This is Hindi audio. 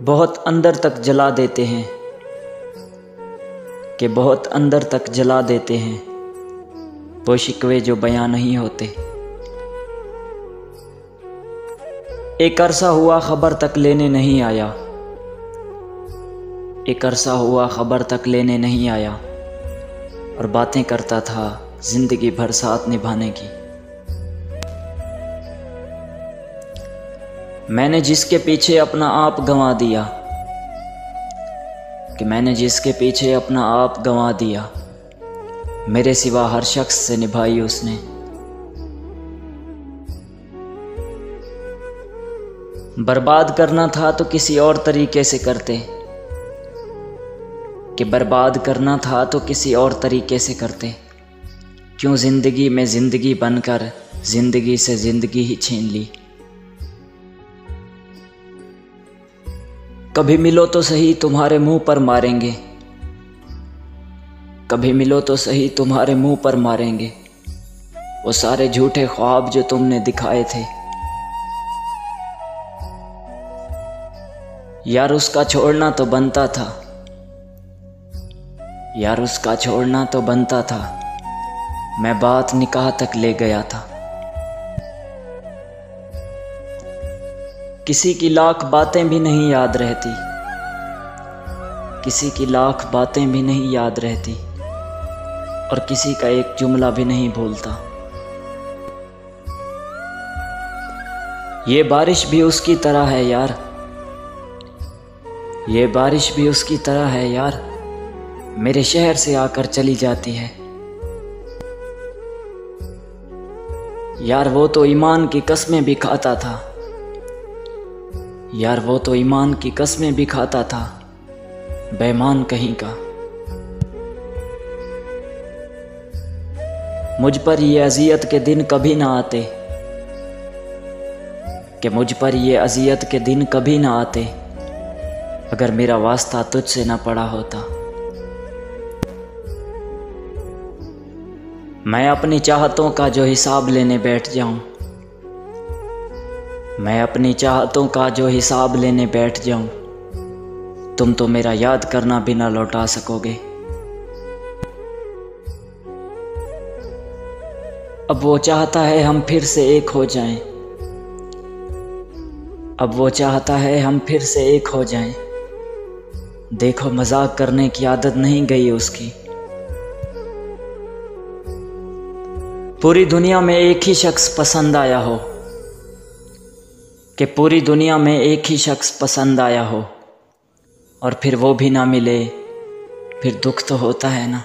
बहुत अंदर तक जला देते हैं, कि बहुत अंदर तक जला देते हैं वो शिकवे जो बयां नहीं होते। एक अरसा हुआ खबर तक लेने नहीं आया, एक अरसा हुआ खबर तक लेने नहीं आया, और बातें करता था जिंदगी भर साथ निभाने की। मैंने जिसके पीछे अपना आप गंवा दिया, कि मैंने जिसके पीछे अपना आप गंवा दिया, मेरे सिवा हर शख्स से निभाई उसने। बर्बाद करना था तो किसी और तरीके से करते, कि बर्बाद करना था तो किसी और तरीके से करते। क्यों जिंदगी में जिंदगी बनकर जिंदगी से जिंदगी ही छीन ली। कभी मिलो तो सही तुम्हारे मुंह पर मारेंगे, कभी मिलो तो सही तुम्हारे मुंह पर मारेंगे वो सारे झूठे ख्वाब जो तुमने दिखाए थे। यार उसका छोड़ना तो बनता था, यार उसका छोड़ना तो बनता था, मैं बात निकाह तक ले गया था। किसी की लाख बातें भी नहीं याद रहती, किसी की लाख बातें भी नहीं याद रहती, और किसी का एक जुमला भी नहीं भूलता। ये बारिश भी उसकी तरह है यार, ये बारिश भी उसकी तरह है यार, मेरे शहर से आकर चली जाती है। यार वो तो ईमान की कस्में भी खाता था, यार वो तो ईमान की कस्में भी खाता था, बेईमान कहीं का। मुझ पर ये अजियत के दिन कभी ना आते, कि मुझ पर ये अजियत के दिन कभी ना आते, अगर मेरा वास्ता तुझसे ना पड़ा होता। मैं अपनी चाहतों का जो हिसाब लेने बैठ जाऊं, मैं अपनी चाहतों का जो हिसाब लेने बैठ जाऊं, तुम तो मेरा याद करना भी ना लौटा सकोगे। अब वो चाहता है हम फिर से एक हो जाएं, अब वो चाहता है हम फिर से एक हो जाएं, देखो मजाक करने की आदत नहीं गई उसकी। पूरी दुनिया में एक ही शख्स पसंद आया हो, कि पूरी दुनिया में एक ही शख्स पसंद आया हो, और फिर वो भी ना मिले, फिर दुख तो होता है ना।